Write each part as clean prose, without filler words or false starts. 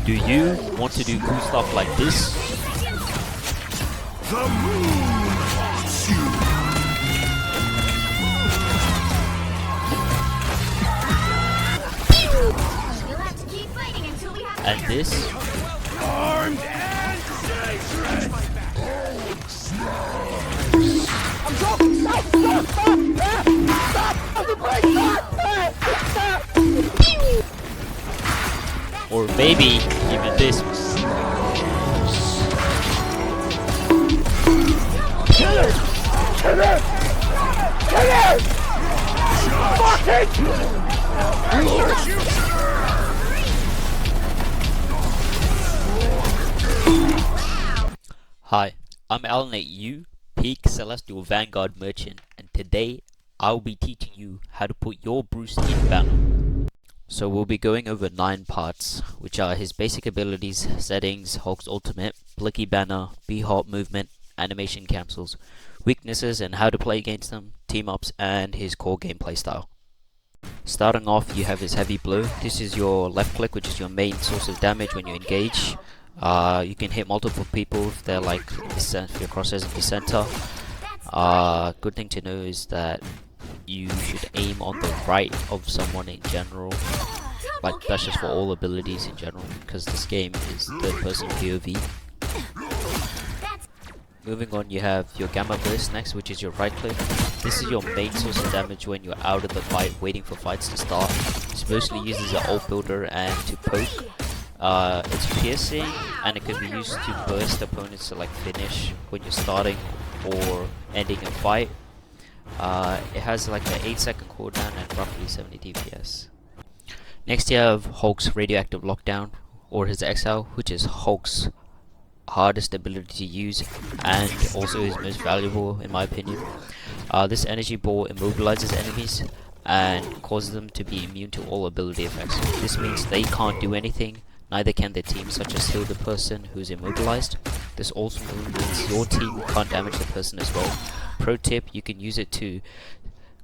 Do you want to do cool stuff like this? The moon haunts you. You'll have to keep fighting until we have And this? Armed and dangerous. Or maybe even this. Killer! Killer! Killer! Fucking! Hi, I'm Alan8U, Peak Celestial Vanguard Merchant, and today I'll be teaching you how to put your Bruce in banner. So we'll be going over 9 parts, which are his basic abilities, settings, Hulk's ultimate, Blicky banner, B-Hop movement, animation cancels, weaknesses and how to play against them, team-ups, and his core gameplay style. Starting off, you have his heavy blow. This is your left click, which is your main source of damage when you engage. You can hit multiple people if they're like if your crosshairs in the center. Good thing to know is that you should aim on the right of someone in general. Like that's just for all abilities in general, because this game is third-person POV. Moving on, you have your Gamma Burst next, which is your right click. This is your main source of damage when you're out of the fight, waiting for fights to start. It's mostly used as an ult builder and to poke. It's piercing, and it can be used to burst opponents to like finish when you're starting or ending a fight. It has like an 8-second cooldown and roughly 70 DPS. Next you have Hulk's Radioactive Lockdown, or his Exile, which is Hulk's hardest ability to use and also his most valuable in my opinion. This energy ball immobilizes enemies and causes them to be immune to all ability effects. This means they can't do anything, neither can their team, such as heal the person who's immobilized. This also means your team can't damage the person as well. Pro tip, you can use it to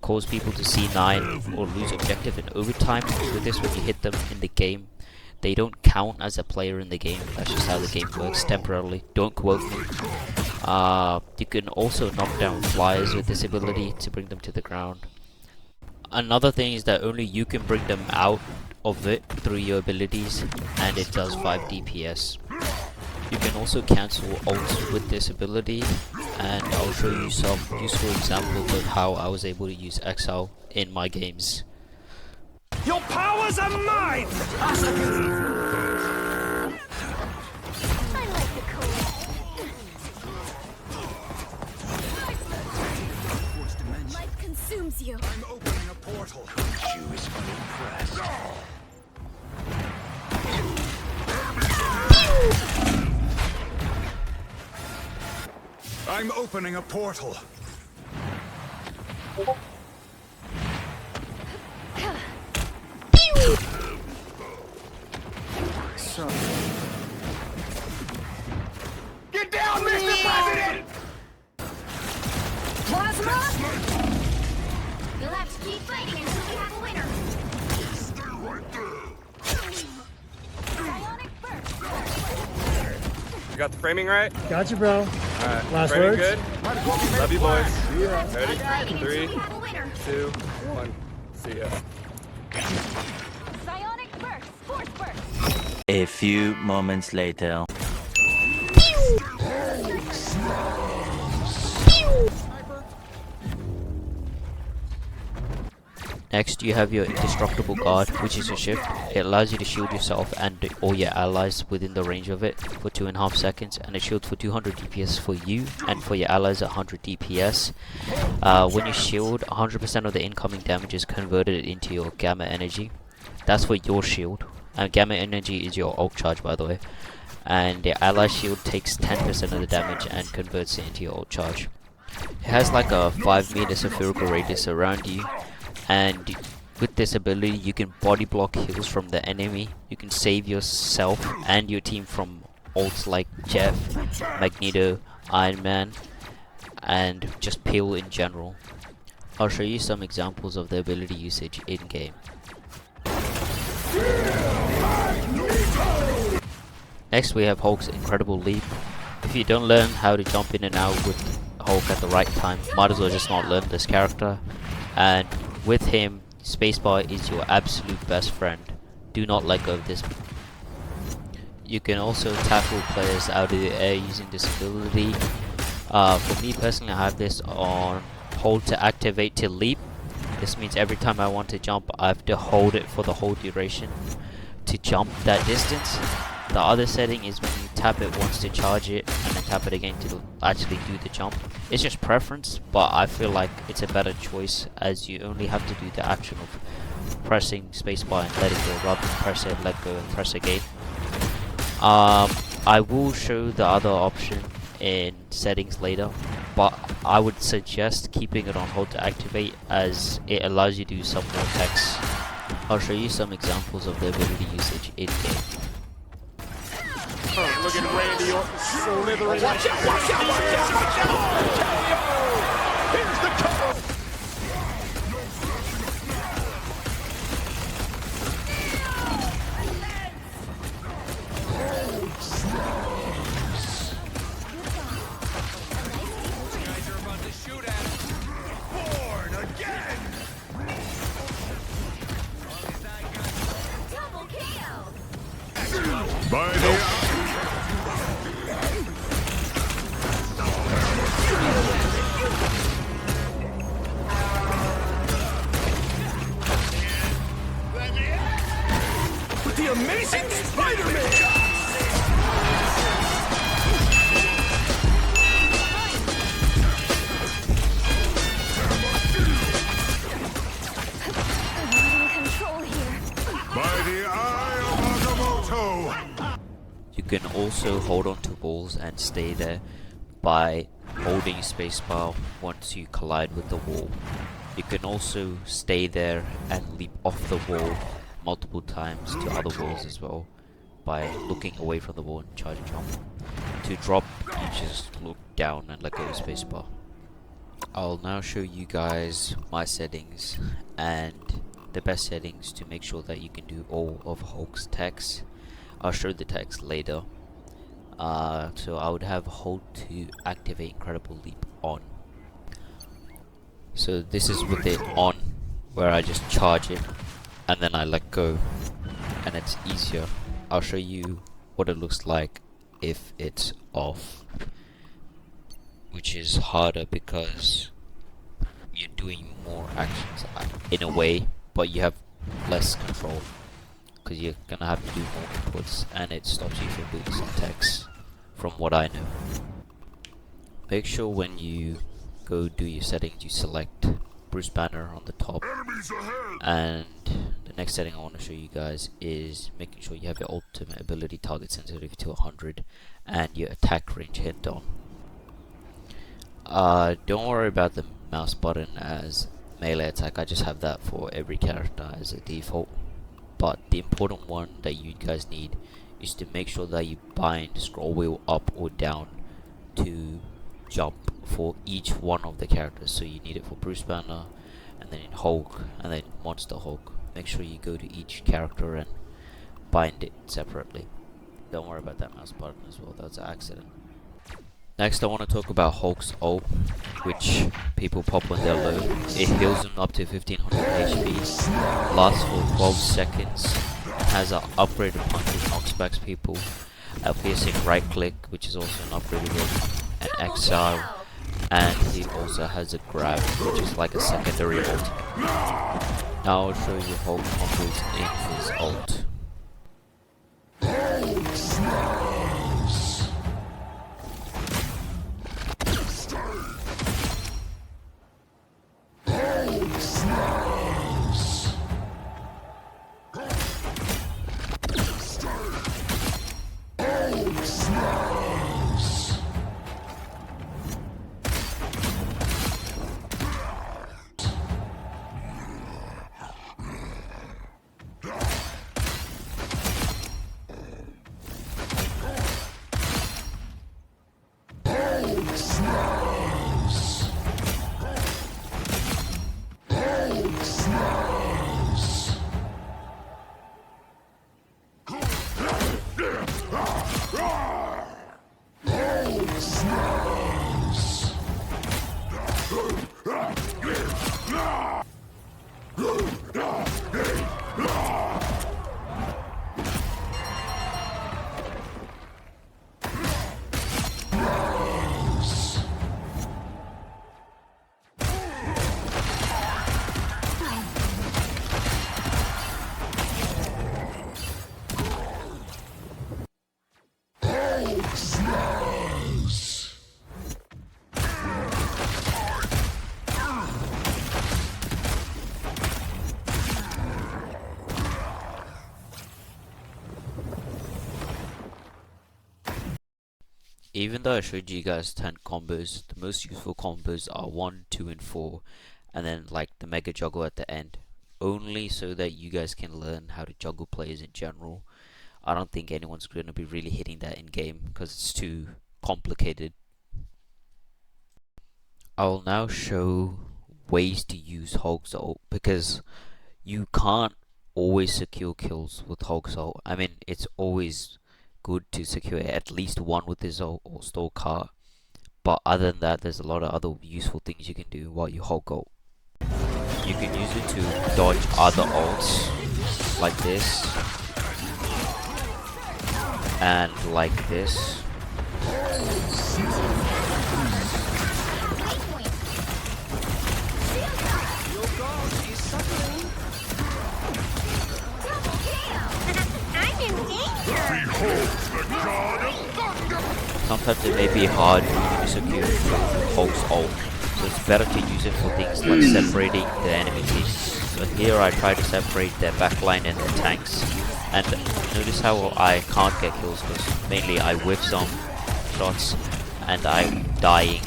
cause people to C9 or lose objective in overtime. With this, when you hit them in the game, they don't count as a player in the game. That's just how the game works temporarily. Don't quote me. You can also knock down flyers with this ability to bring them to the ground. Another thing is that only you can bring them out of it through your abilities, and it does 5 DPS. You can also cancel ults with this ability, and I'll show you some useful examples of how I was able to use Exile in my games. Your powers are mine! I like the cold. Life consumes you. I'm opening a portal. You is unimpressed. I'm opening a portal. So. Get down, Mr. President! Plasma? You'll have to keep fighting until we have a winner. Stay right there. Bionic burst. You got the framing right? Gotcha, bro. Alright. Last Framing words? good? Love you, boys. Ready? Fighting until 3, we have a winner. 2, 1. See ya. Bionic burst. Force burst. A few moments later. Next, you have your Indestructible Guard, which is your shift. It allows you to shield yourself and all your allies within the range of it for 2.5 seconds, and it shields for 200 DPS for you and for your allies at 100 DPS. When you shield, 100% of the incoming damage is converted into your Gamma Energy. That's for your shield, and Gamma Energy is your ult charge, by the way. And your ally shield takes 10% of the damage and converts it into your ult charge. It has like a 5-meter spherical radius around you, and with this ability you can body block heals from the enemy. You can save yourself and your team from ults like Jeff, Magneto, Iron Man, and just Peel in general. I'll show you some examples of the ability usage in game. Next we have Hulk's incredible leap. If you don't learn how to jump in and out with Hulk at the right time, might as well just not learn this character. And with him, spacebar is your absolute best friend. Do not let go of this. You can also tackle players out of the air using this ability. For me personally, I have this on hold to activate to leap. This means every time I want to jump, I have to hold it for the whole duration to jump that distance. The other setting is when you tap it once to charge it and then tap it again to actually do the jump. It's just preference, but I feel like it's a better choice as you only have to do the action of pressing spacebar and letting go rather than press it, let go and press again. I will show the other option in settings later, but I would suggest keeping it on hold to activate as it allows you to do some more text. I'll show you some examples of the ability usage in game. Look at Randy Orton slithering. Watch out, watch out, watch out, watch out! Here's the cover! Born again! Double kill! By the with the amazing Spider-Man! I'm in control here. By the eye of Agamotto! You can also hold on to walls and stay there by holding spacebar once you collide with the wall. You can also stay there and leap off the wall multiple times to other walls as well by looking away from the wall and try to jump. To drop, you just look down and let go of spacebar. I'll now show you guys my settings and the best settings to make sure that you can do all of Hulk's text. I'll show the text later. So I would have hold to activate incredible leap on. So this is with it on, where I just charge it and then I let go and it's easier. I'll show you what it looks like if it's off, which is harder because you're doing more actions in a way, but you have less control because you're gonna have to do more inputs and it stops you from doing some text, from what I know. Make sure when you go do your settings you select Bruce Banner on the top, and the next setting I want to show you guys is making sure you have your ultimate ability target sensitivity to 100 and your attack range hit on. Don't worry about the mouse button as melee attack, I just have that for every character as a default. But the important one that you guys need is to make sure that you bind scroll wheel up or down to jump for each one of the characters. So you need it for Bruce Banner, and then in Hulk, and then Monster Hulk. Make sure you go to each character and bind it separately. Don't worry about that mouse button as well, that's an accident. Next I want to talk about Hulk's ult, which people pop when they're low. It heals them up to 1500 HP, lasts for 12 seconds, has an upgraded punch which knocks back people, a piercing right click which is also an upgraded one, an Exile, and he also has a grab which is like a secondary ult. Now I'll show you Hulk combos in his ult. Even though I showed you guys 10 combos, the most useful combos are 1, 2, and 4, and then like the mega juggle at the end. Only so that you guys can learn how to juggle players in general. I don't think anyone's going to be really hitting that in game because it's too complicated. I'll now show ways to use Hulk's ult because you can't always secure kills with Hulk's ult. I mean, it's always good to secure at least one with his ult or stall car. But other than that, there's a lot of other useful things you can do while you Hulk ult. You can use it to dodge other ults like this and like this. Sometimes it may be hard to secure Hulk's ult, so it's better to use it for things like separating the enemy team. So here I try to separate their backline and their tanks, and notice how I can't get kills because mainly I whiff some shots and I'm dying.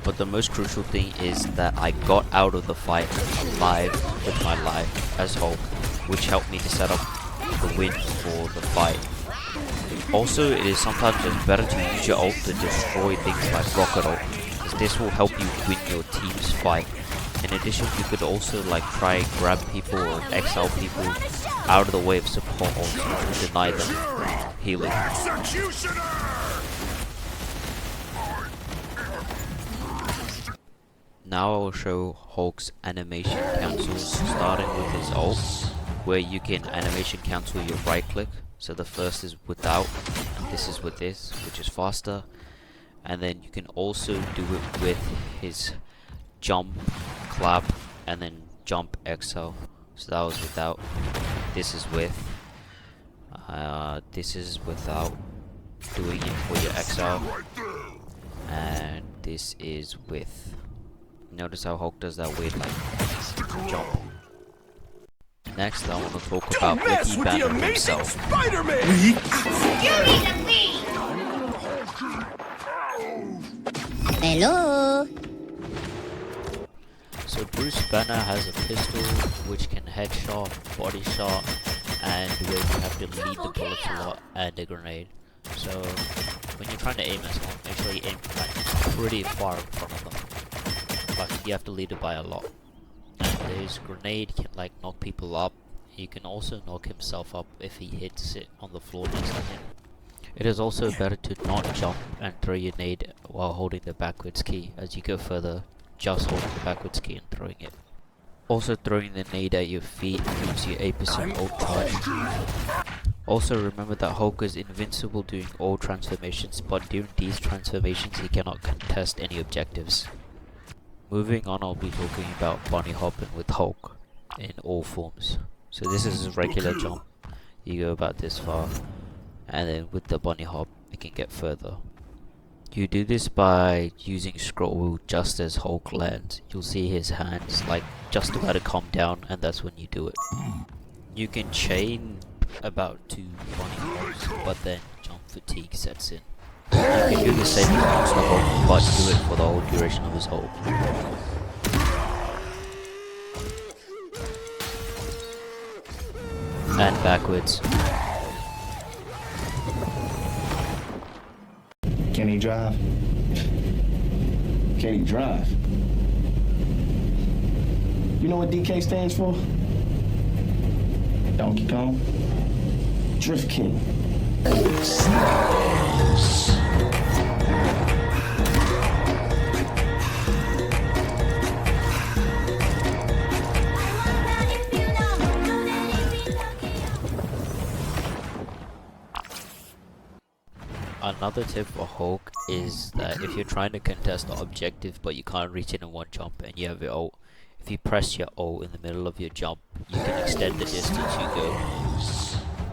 But the most crucial thing is that I got out of the fight alive with my life as Hulk, which helped me to set up the win for the fight. Also, it is sometimes just better to use your ult to destroy things like rocket ult, as this will help you win your team's fight. In addition, you could also like try and grab people or exile people out of the way of support ults to deny them healing. Now I will show Hulk's animation cancels, starting with his ult, where you can animation cancel your right click. So the first is without, and this is with this, which is faster. And then you can also do it with his jump, clap, and then jump exile. So that was without. This is with. This is without doing it for your exile. And this is with. Notice how Hulk does that weird like jump. Next, I want to talk about Mickey Banner himself. Hello. So Bruce Banner has a pistol which can headshot, body shot, and where you have to lead the bullets a lot, and a grenade. So when you're trying to aim at someone, make sure you aim like pretty far in front of them. But you have to lead it by a lot. And his grenade can like knock people up. He can also knock himself up if he hits it on the floor next to him. It is also better to not jump and throw your nade while holding the backwards key. As you go further, just hold the backwards key and throwing it. Also, throwing the nade at your feet gives you 8% ult charge. Also remember that Hulk is invincible during all transformations, but during these transformations he cannot contest any objectives. Moving on, I'll be talking about bunny hopping with Hulk in all forms. So this is his regular jump. You go about this far, and then with the bunny hop, you can get further. You do this by using scroll wheel just as Hulk lands. You'll see his hands like just about to come down, and that's when you do it. You can chain about 2 bunny hops, but then jump fatigue sets in. You can do the same with Monster Hulk, but do it for the whole duration of his hold. And backwards. Can he drive? Can he drive? You know what DK stands for? Donkey Kong? Drift King. Another tip for Hulk is that if you're trying to contest the objective but you can't reach it in one jump and you have your ult, if you press your ult in the middle of your jump, you can extend the distance you go.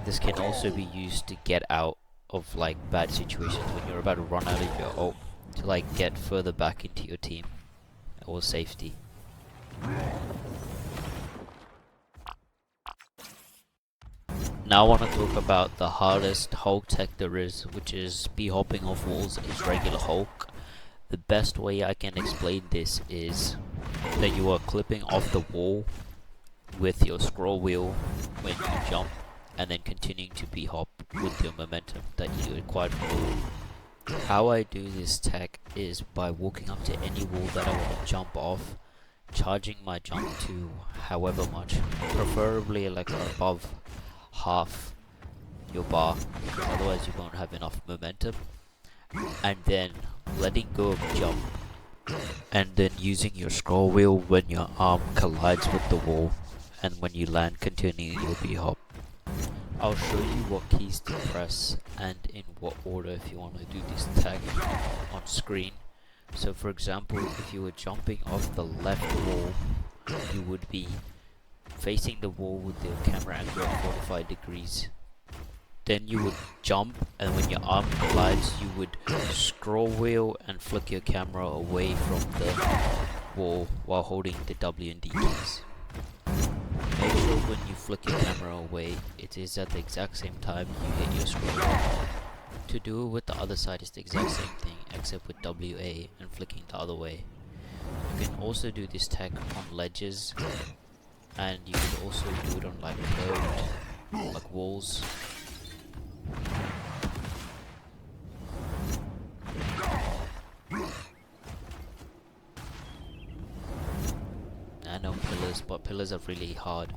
This can also be used to get out of like bad situations when you're about to run out of your ult, to like get further back into your team or safety. Now I want to talk about the hardest Hulk tech there is, which is hopping off walls as regular Hulk. The best way I can explain this is that you are clipping off the wall with your scroll wheel when you jump, and then continuing to hop with your momentum that you acquired from the wall. How I do this tech is by walking up to any wall that I want to jump off, charging my jump to however much, preferably like above half your bar, otherwise you won't have enough momentum, and then letting go of jump, and then using your scroll wheel when your arm collides with the wall, and when you land continuing your B-hop. I'll show you what keys to press and in what order if you want to do this tag on screen. So for example, if you were jumping off the left wall, you would be facing the wall with your camera angle at 45 degrees. Then you would jump, and when your arm collides, you would scroll wheel and flick your camera away from the wall while holding the W and D keys. Make sure when you flick your camera away, it is at the exact same time you hit your scroll wheel. To do it with the other side is the exact same thing, except with WA and flicking the other way. You can also do this tech on ledges, and you can also do it on like curved, like walls. I know pillars, but pillars are really hard.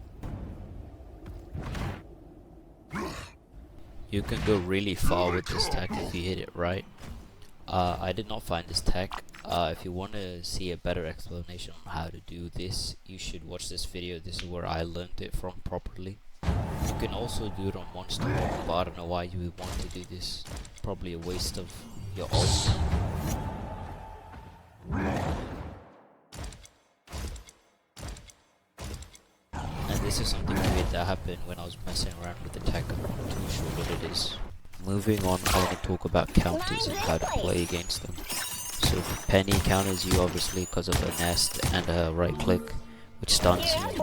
You can go really far with this tech if you hit it right. I did not find this tech. If you want to see a better explanation on how to do this, you should watch this video. This is where I learned it from properly. You can also do it on monster, but I don't know why you would want to do this. Probably a waste of your ult. And this is something weird that happened when I was messing around with the tech. I'm not too sure what it is. Moving on, I want to talk about counters and how to play against them. So Penny counters you obviously because of a nest and a right click, which stuns you.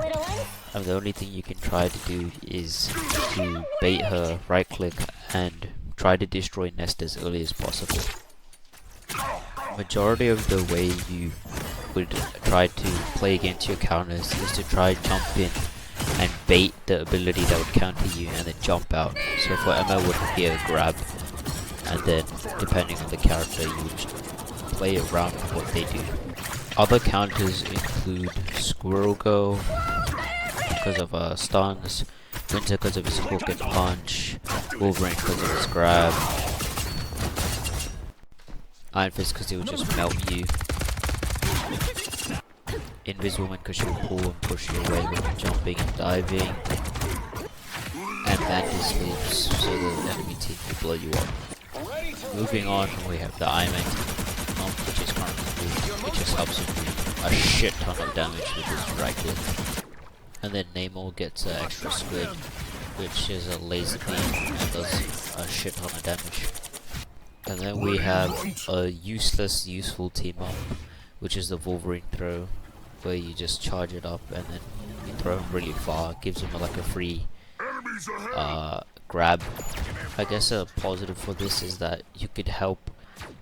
And the only thing you can try to do is to bait her right click and try to destroy nest as early as possible. Majority of the way you would try to play against your counters is to try jump in and bait the ability that would counter you and then jump out. So for Emma it would be a grab, and then depending on the character you would play around with what they do. Other counters include Squirrel Go because of stuns, Winter because of his hook and punch, Wolverine because of his grab, Iron Fist because he will just melt you, Invisible Man because she'll pull and push you away when you're jumping and diving, and Mantis sleeps so the enemy team will blow you up. Moving on, we have the Iron Man team, which is currently blue, which just helps him do a shit ton of damage with his right click. And then Namor gets an extra squid, which is a laser beam and does a shit ton of damage. And then we have a useless, useful team up, which is the Wolverine throw, where you just charge it up and then you throw him really far. It gives him like a free grab. I guess a positive for this is that you could help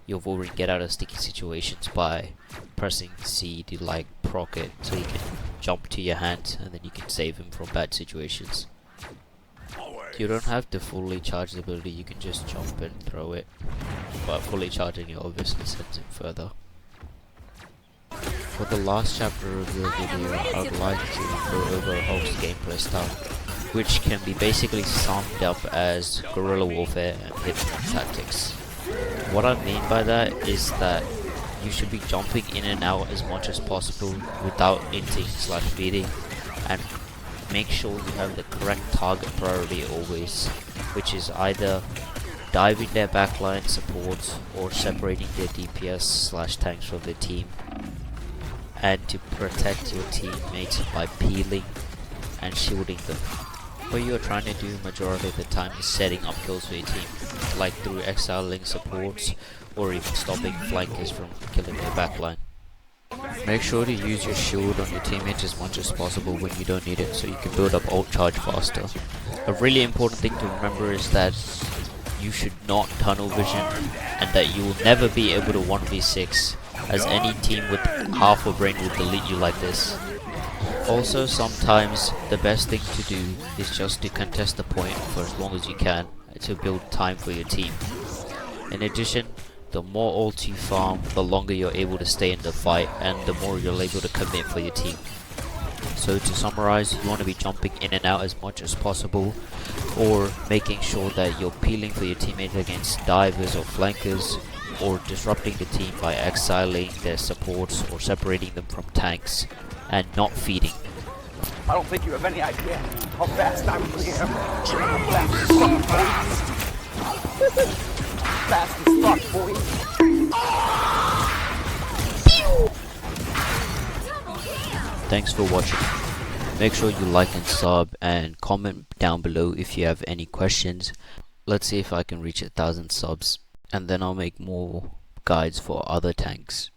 your Wolverine get out of sticky situations by pressing C to like proc it so you can jump to your hand and then you can save him from bad situations. You don't have to fully charge the ability, you can just jump and throw it, but fully charging it obviously sends him further. For the last chapter of the video, I would like to go over Hulk's gameplay style, which can be basically summed up as guerrilla warfare and hitman tactics. What I mean by that is that you should be jumping in and out as much as possible without inting/feeding, and make sure you have the correct target priority always, which is either diving their backline supports or separating their DPS/tanks from their team, and to protect your teammates by peeling and shielding them. What you're trying to do majority of the time is setting up kills for your team, like through exiling supports or even stopping flankers from killing their backline. Make sure to use your shield on your teammates as much as possible when you don't need it, so you can build up ult charge faster. A really important thing to remember is that you should not tunnel vision, and that you will never be able to 1v6, as any team with half a brain will delete you like this. Also, sometimes the best thing to do is just to contest the point for as long as you can to build time for your team. In addition, the more ults you farm, the longer you're able to stay in the fight, and the more you're able to commit for your team. So to summarize, you want to be jumping in and out as much as possible, or making sure that you're peeling for your teammates against divers or flankers, or disrupting the team by exiling their supports or separating them from tanks, and not feeding. I don't think you have any idea how fast I'm here. Fast as fuck, boys. Fast as fuck, boys. Thanks for watching. Make sure you like and sub, and comment down below if you have any questions. Let's see if I can reach 1,000 subs, and then I'll make more guides for other tanks.